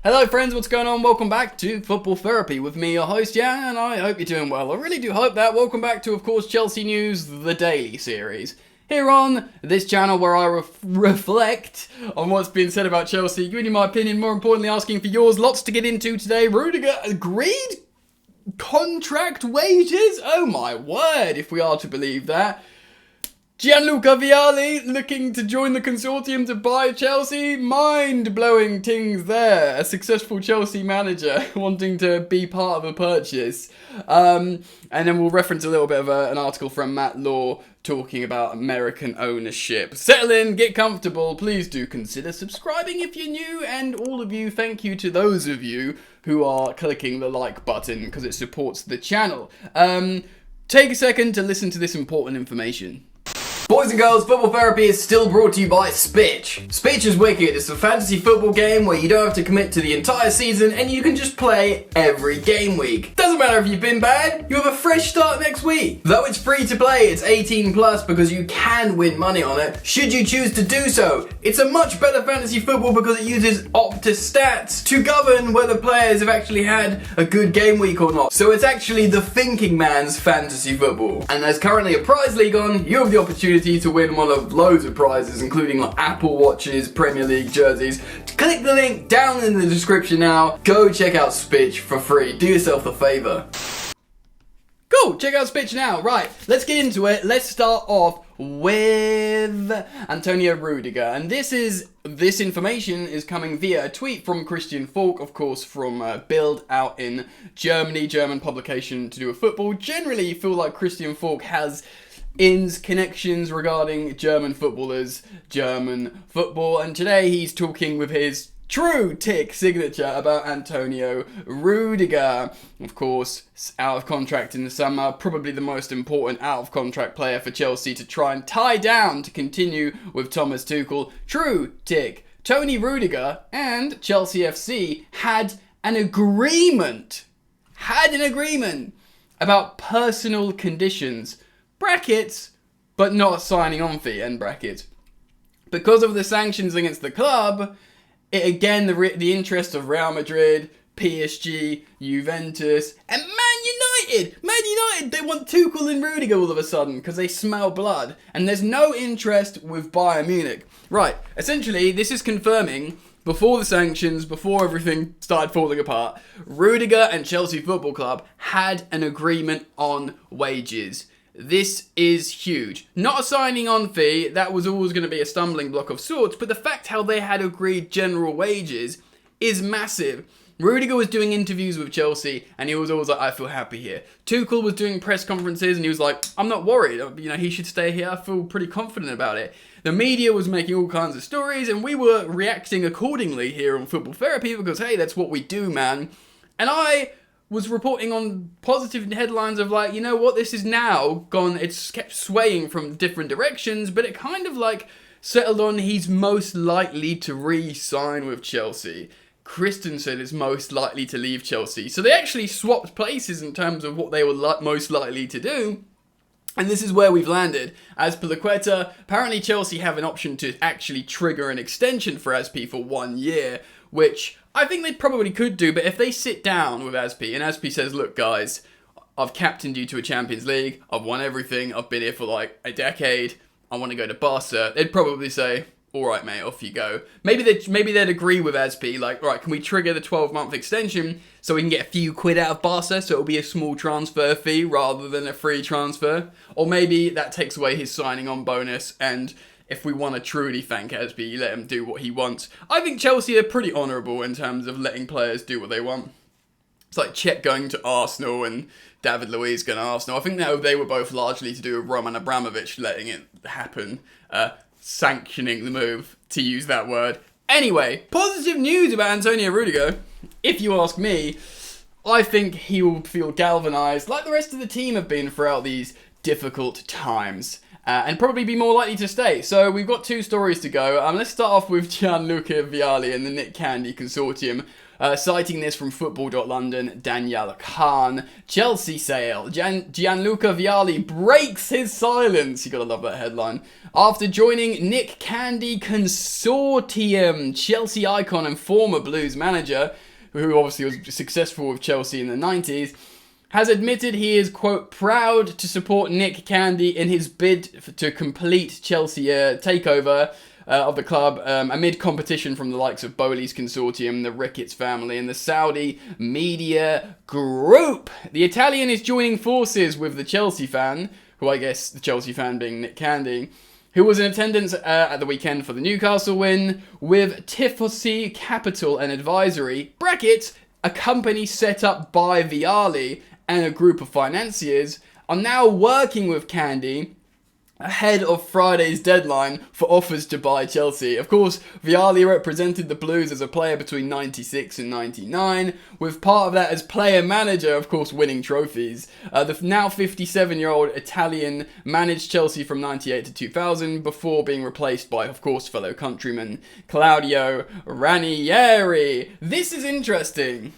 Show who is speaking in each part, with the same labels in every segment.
Speaker 1: Hello friends, what's going on? Welcome back to Football Therapy with me, your host Jan, and I hope you're doing well. I really do hope that. Welcome back to, of course, Chelsea News, the daily series. Here on this channel where I reflect on what's been said about Chelsea, giving you my opinion, more importantly asking for yours. Lots to get into today. Rudiger agreed contract wages? Oh my word, if we are to believe that. Gianluca Vialli looking to join the consortium to buy Chelsea. Mind-blowing things there. A successful Chelsea manager wanting to be part of a purchase. And then we'll reference a little bit of an article from Matt Law talking about American ownership. Settle in, get comfortable. Please do consider subscribing if you're new. And all of you, thank you to those of you who are clicking the like button because it supports the channel. Take a second to listen to this important information. Boys and girls, Football Therapy is still brought to you by SPITCH. SPITCH is wicked. It's a fantasy football game where you don't have to commit to the entire season and you can just play every game week. Doesn't matter if you've been bad, you have a fresh start next week. Though it's free to play, it's 18 plus because you can win money on it should you choose to do so. It's a much better fantasy football because it uses Opta stats to govern whether players have actually had a good game week or not. So it's actually the thinking man's fantasy football. And there's currently a prize league on. You have the opportunity to win one of loads of prizes, including like Apple Watches, Premier League jerseys. Click the link down in the description now. Go check out SPITCH for free. Do yourself a favour. Cool, check out SPITCH now. Right, let's get into it. Let's start off with Antonio Rudiger. And this information is coming via a tweet from Christian Falk, of course, from Bild out in Germany, German publication to do with football. Generally, you feel like Christian Falk has connections regarding German footballers, German football, and today he's talking with his true tick signature about Antonio Rudiger. Of course, out of contract in the summer, probably the most important out of contract player for Chelsea to try and tie down to continue with Thomas Tuchel. True tick. Tony Rudiger and Chelsea FC had an agreement about personal conditions. Brackets, but not a signing on fee, end brackets. Because of the sanctions against the club, it again, the interest of Real Madrid, PSG, Juventus, and Man United, they want Tuchel and Rudiger all of a sudden because they smell blood. And there's no interest with Bayern Munich. Right, essentially, this is confirming, before the sanctions, before everything started falling apart, Rudiger and Chelsea Football Club had an agreement on wages. This is huge. Not a signing on fee, that was always going to be a stumbling block of sorts, but the fact how they had agreed general wages is massive. Rudiger was doing interviews with Chelsea and he was always like, I feel happy here. Tuchel was doing press conferences and he was like, I'm not worried, he should stay here, I feel pretty confident about it. The media was making all kinds of stories and we were reacting accordingly here on Football Therapy because, hey, that's what we do, man. And I was reporting on positive headlines of like, you know what, this is now gone, it's kept swaying from different directions, but it kind of like settled on he's most likely to re-sign with Chelsea. Christensen is most likely to leave Chelsea. So they actually swapped places in terms of what they were most likely to do. And this is where we've landed. As per Laqueta, apparently Chelsea have an option to actually trigger an extension for SP for 1 year, which I think they probably could do, but if they sit down with Aspi and Aspi says, look guys, I've captained you to a Champions League, I've won everything, I've been here for like a decade, I want to go to Barca, they'd probably say, alright mate, off you go. Maybe they'd agree with Aspi, like, alright, can we trigger the 12-month extension so we can get a few quid out of Barca, so it'll be a small transfer fee rather than a free transfer? Or maybe that takes away his signing on bonus and if we want to truly thank Aspi, let him do what he wants. I think Chelsea are pretty honourable in terms of letting players do what they want. It's like Cech going to Arsenal and David Luiz going to Arsenal. I think they were both largely to do with Roman Abramovich letting it happen, sanctioning the move, to use that word. Anyway, positive news about Antonio Rudiger. If you ask me, I think he will feel galvanised like the rest of the team have been throughout these difficult times. and probably be more likely to stay. So we've got two stories to go. Let's start off with Gianluca Vialli and the Nick Candy consortium. Citing this from Football.London, Danielle Khan. Chelsea sale. Gianluca Vialli breaks his silence. You gotta love that headline. After joining Nick Candy consortium, Chelsea icon and former Blues manager, who obviously was successful with Chelsea in the 90s, has admitted he is, quote, proud to support Nick Candy in his bid to complete Chelsea takeover of the club amid competition from the likes of Bowley's consortium, the Ricketts family, and the Saudi media group. The Italian is joining forces with the Chelsea fan, who I guess the Chelsea fan being Nick Candy, who was in attendance at the weekend for the Newcastle win, with Tifosi Capital and Advisory, brackets, a company set up by Vialli and a group of financiers, are now working with Candy ahead of Friday's deadline for offers to buy Chelsea. Of course, Vialli represented the Blues as a player between 96 and 99, with part of that as player-manager, of course, winning trophies. The now 57-year-old Italian managed Chelsea from 98 to 2000 before being replaced by, of course, fellow countryman Claudio Ranieri. This is interesting.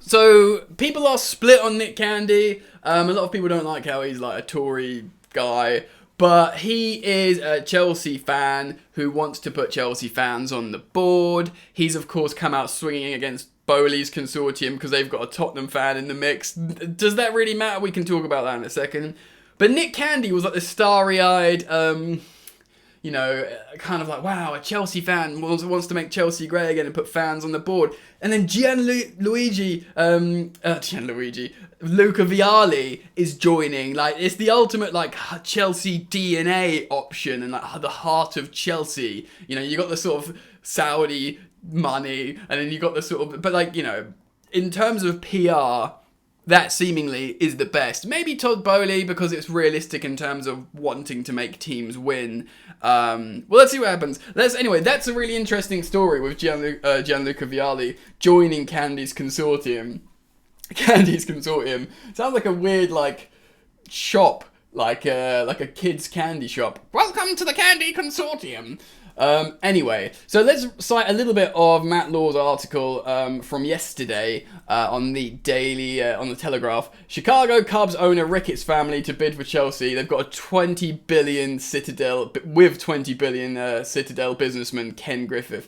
Speaker 1: So, people are split on Nick Candy. A lot of people don't like how he's like a Tory guy, but he is a Chelsea fan who wants to put Chelsea fans on the board. He's of course come out swinging against Bowley's consortium because they've got a Tottenham fan in the mix. Does that really matter? We can talk about that in a second. But Nick Candy was like the starry-eyed, kind of like, wow, a Chelsea fan wants to make Chelsea great again and put fans on the board. And then Luca Vialli is joining. Like, it's the ultimate, like, Chelsea DNA option and, like, the heart of Chelsea. You know, you got the sort of Saudi money and then you got the sort of, but, like, you know, in terms of PR, that seemingly is the best. Maybe Todd Bowley because it's realistic in terms of wanting to make teams win. Well, let's see what happens. Anyway, that's a really interesting story with Gianluca Vialli joining Candy's consortium. Sounds like a weird, like, shop, like a kid's candy shop. Welcome to the Candy Consortium. Anyway, so let's cite a little bit of Matt Law's article from yesterday on the on the Telegraph. Chicago Cubs owner Ricketts family to bid for Chelsea. They've got a 20 billion Citadel businessman Ken Griffin.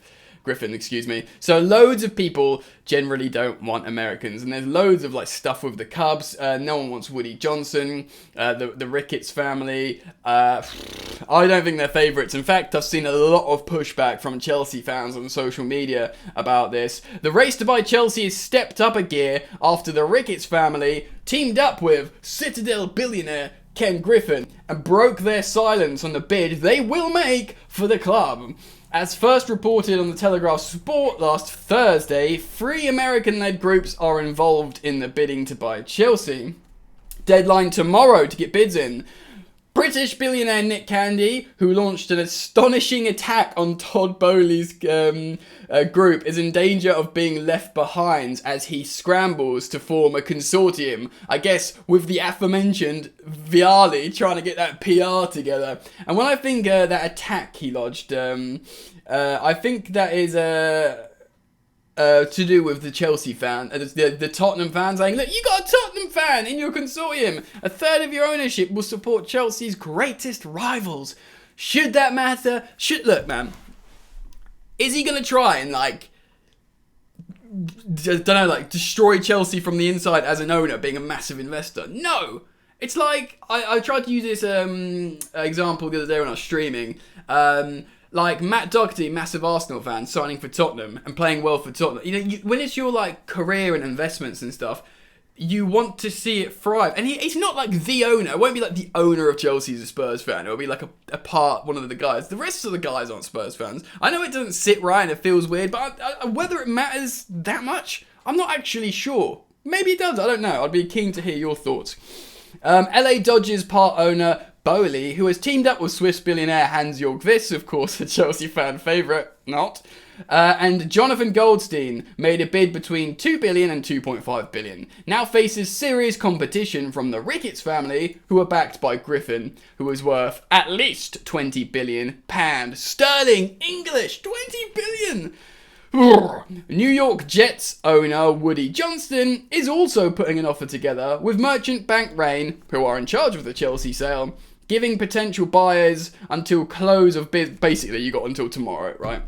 Speaker 1: So loads of people generally don't want Americans, and there's loads of like stuff with the Cubs. No one wants Woody Johnson, the Ricketts family. I don't think they're favourites. In fact, I've seen a lot of pushback from Chelsea fans on social media about this. The race to buy Chelsea has stepped up a gear after the Ricketts family teamed up with Citadel billionaire Ken Griffin and broke their silence on the bid they will make for the club. As first reported on the Telegraph Sport last Thursday, 3 American-led groups are involved in the bidding to buy Chelsea. Deadline tomorrow to get bids in. British billionaire Nick Candy, who launched an astonishing attack on Todd Bowley's group, is in danger of being left behind as he scrambles to form a consortium. I guess with the aforementioned Vialli trying to get that PR together. And when I think that attack he lodged, I think that is to do with the Chelsea fan, the Tottenham fan saying, look, you got a Tottenham fan in your consortium. A third of your ownership will support Chelsea's greatest rivals. Should that matter? Look, man, is he going to try and, like, destroy Chelsea from the inside as an owner, being a massive investor? No. It's like, I tried to use this example the other day when I was streaming. Like Matt Doherty, massive Arsenal fan, signing for Tottenham and playing well for Tottenham. You know, when it's your like career and investments and stuff, you want to see it thrive. And he's not like the owner. It won't be like the owner of Chelsea is a Spurs fan. It'll be like one of the guys. The rest of the guys aren't Spurs fans. I know it doesn't sit right and it feels weird, but whether it matters that much, I'm not actually sure. Maybe it does. I don't know. I'd be keen to hear your thoughts. LA Dodgers part owner Boehly, who has teamed up with Swiss billionaire Hans-Jörg Wyss, of course a Chelsea fan favourite, and Jonathan Goldstein made a bid between 2 billion and 2.5 billion. Now faces serious competition from the Ricketts family, who are backed by Griffin, who is worth at least 20 billion pound sterling English, 20 billion. New York Jets owner Woody Johnston is also putting an offer together with merchant bank Rain, who are in charge of the Chelsea sale, giving potential buyers until close of bid. Basically, you got until tomorrow, right?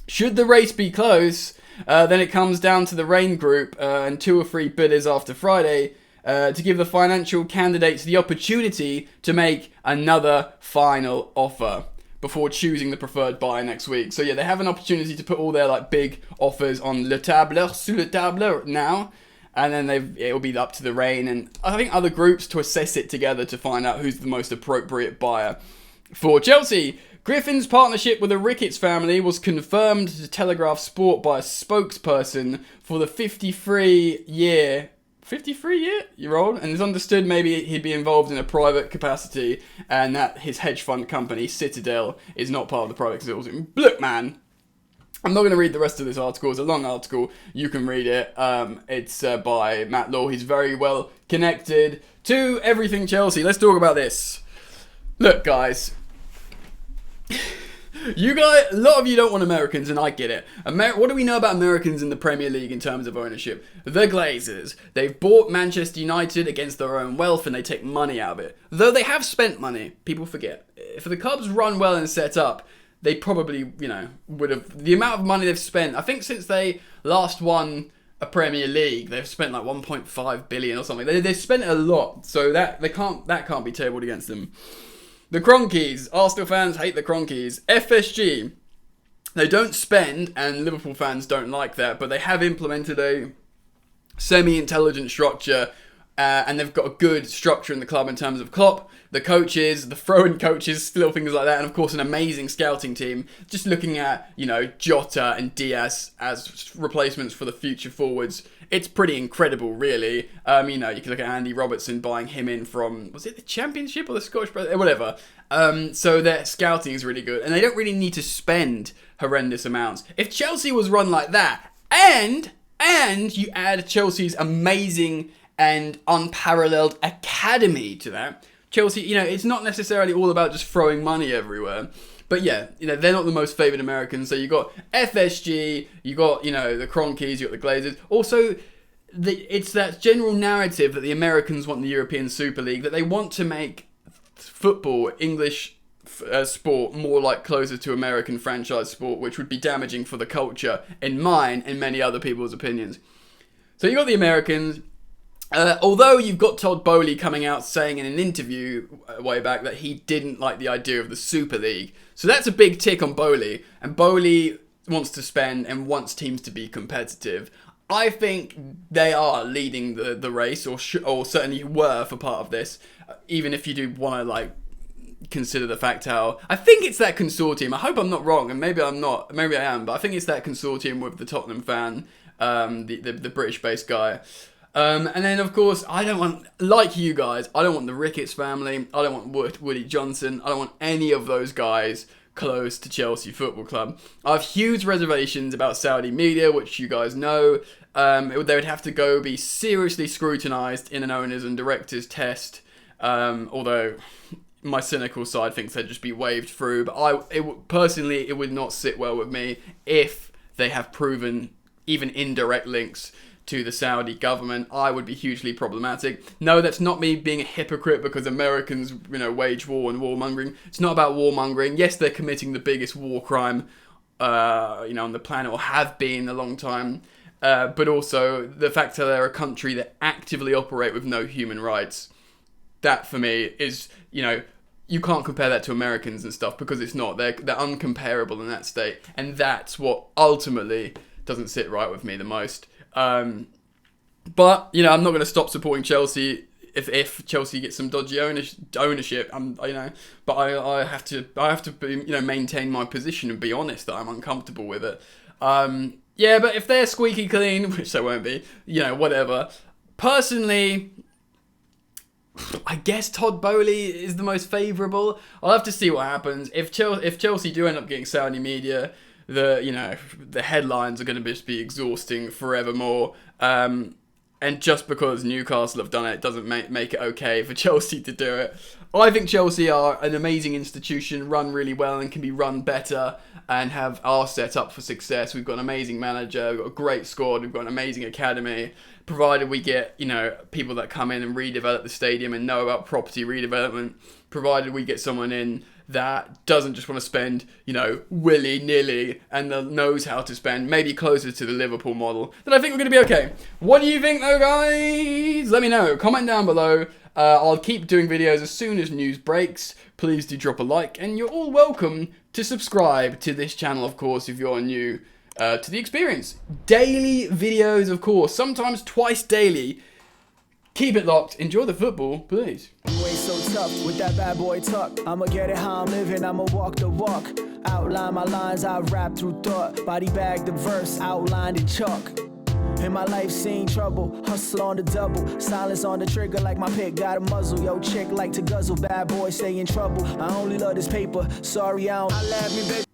Speaker 1: Should the race be close, then it comes down to the Rain Group and 2 or 3 bidders after Friday to give the financial candidates the opportunity to make another final offer before choosing the preferred buyer next week. So yeah, they have an opportunity to put all their like big offers on le table, sur le table now, and then it'll be up to the Rain and I think other groups to assess it together to find out who's the most appropriate buyer for Chelsea. Griffin's partnership with the Ricketts family was confirmed to Telegraph Sport by a spokesperson for the 53-year-old, and it's understood maybe he'd be involved in a private capacity and that his hedge fund company, Citadel, is not part of the private consortium. Look, man, I'm not going to read the rest of this article. It's a long article. You can read it. It's by Matt Law. He's very well connected to everything Chelsea. Let's talk about this. Look, guys. You guys, a lot of you don't want Americans, and I get it. What do we know about Americans in the Premier League in terms of ownership? The Glazers. They've bought Manchester United against their own wealth, and they take money out of it. Though they have spent money, people forget. If the clubs run well and set up, they probably, would have... The amount of money they've spent, I think since they last won a Premier League, they've spent like 1.5 billion or something. They've spent a lot, so that can't be tabled against them. The Cronkies. Arsenal fans hate the Cronkies. FSG. They don't spend, and Liverpool fans don't like that, but they have implemented a semi-intelligent structure, and they've got a good structure in the club in terms of Klopp, the coaches, the throw-in coaches, little things like that, and of course an amazing scouting team. Just looking at, Jota and Diaz as replacements for the future forwards. It's pretty incredible, really. You can look at Andy Robertson buying him in from, was it the Championship or the Scottish, whatever. So their scouting is really good, and they don't really need to spend horrendous amounts. If Chelsea was run like that, and you add Chelsea's amazing and unparalleled academy to that, Chelsea, it's not necessarily all about just throwing money everywhere. But yeah, they're not the most favoured Americans. So you got FSG, you got, the Cronkies, you got the Glazers. Also, it's that general narrative that the Americans want the European Super League, that they want to make football, English sport, more like closer to American franchise sport, which would be damaging for the culture, in mine and many other people's opinions. So you got the Americans. Although you've got Todd Boehly coming out saying in an interview way back that he didn't like the idea of the Super League. So that's a big tick on Boehly. And Boehly wants to spend and wants teams to be competitive. I think they are leading the race, or certainly were for part of this. Even if you do want to consider the fact how... I think it's that consortium. I hope I'm not wrong, and maybe I'm not. Maybe I am, but I think it's that consortium with the Tottenham fan, the British-based guy. And then, of course, I don't want, like you guys, I don't want the Ricketts family, I don't want Woody Johnson, I don't want any of those guys close to Chelsea Football Club. I have huge reservations about Saudi media, which you guys know. They would have to be seriously scrutinised in an owners and directors test, although my cynical side thinks they'd just be waved through. But personally, it would not sit well with me if they have proven even indirect links to the Saudi government. I would be hugely problematic. No, that's not me being a hypocrite because Americans, wage war and warmongering. It's not about warmongering. Yes, they're committing the biggest war crime, on the planet, or have been a long time. But also the fact that they're a country that actively operate with no human rights. That for me is, you can't compare that to Americans and stuff because it's not. They're uncomparable in that state, and that's what ultimately doesn't sit right with me the most. But I'm not going to stop supporting Chelsea if Chelsea gets some dodgy ownership. But I have to be, maintain my position and be honest that I'm uncomfortable with it. Yeah, but if they're squeaky clean, which they won't be, whatever. Personally, I guess Todd Boehly is the most favourable. I'll have to see what happens. If Chelsea do end up getting Saudi media, the headlines are going to just be exhausting forevermore. And just because Newcastle have done it doesn't make it okay for Chelsea to do it. I think Chelsea are an amazing institution, run really well and can be run better and are set up for success. We've got an amazing manager, we've got a great squad, we've got an amazing academy. Provided we get, people that come in and redevelop the stadium and know about property redevelopment, provided we get someone in that doesn't just want to spend, willy-nilly and knows how to spend, maybe closer to the Liverpool model, then I think we're going to be okay. What do you think though, guys? Let me know. Comment down below. I'll keep doing videos as soon as news breaks. Please do drop a like, and you're all welcome to subscribe to this channel, of course, if you're new to the experience. Daily videos, of course, sometimes twice daily. Keep it locked. Enjoy the football, please.
Speaker 2: You ain't so tough with that bad boy talk. I'ma get it how I'm living, I'ma walk the walk. Outline my lines, I rap through thought. Body bag the verse, outlined in chalk. In my life seen trouble, hustle on the double. Silence on the trigger like my pick got a muzzle. Yo, chick like to guzzle, bad boy stay in trouble. I only love this paper, sorry I don't. I laugh me, bitch.